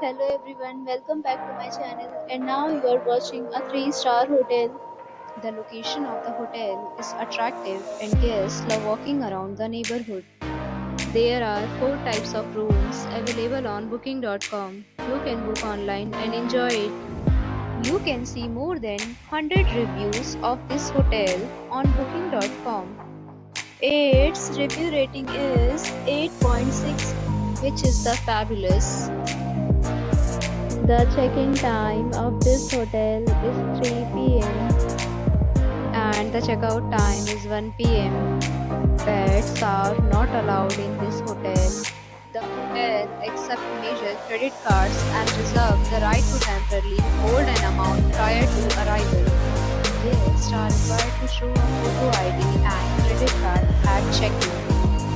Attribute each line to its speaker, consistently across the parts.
Speaker 1: Hello everyone, welcome back to my channel and now you are watching a 3-star hotel. The location of the hotel is attractive and guests love walking around the neighborhood. There are 4 types of rooms available on booking.com. You can book online and enjoy it. You can see more than 100 reviews of this hotel on booking.com. Its review rating is 8.6, which is the fabulous. The check-in time of this hotel is 3 p.m. and the checkout time is 1 p.m. Pets are not allowed in this hotel. The hotel accepts major credit cards and reserves the right to temporarily hold an amount prior to arrival. Guests are required to show a photo ID and credit card at check-in.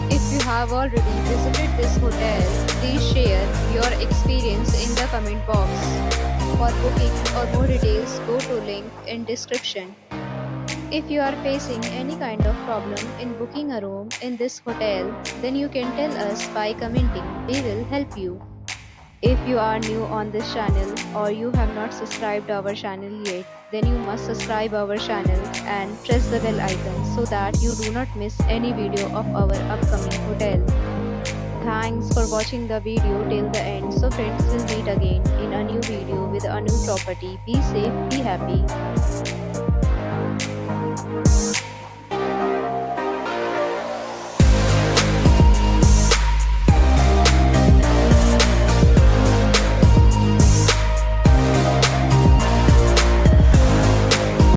Speaker 1: If you have already visited this hotel, please share your experience in the comment box. For booking or more details, go to link in description. If you are facing any kind of problem in booking a room in this hotel, then you can tell us by commenting. We will help you. If you are new on this channel or you have not subscribed our channel yet, then you must subscribe our channel and press the bell icon so that you do not miss any video of our upcoming hotel. Thanks for watching the video till the end. So friends, will meet again in a new video with a new property. Be safe, be happy.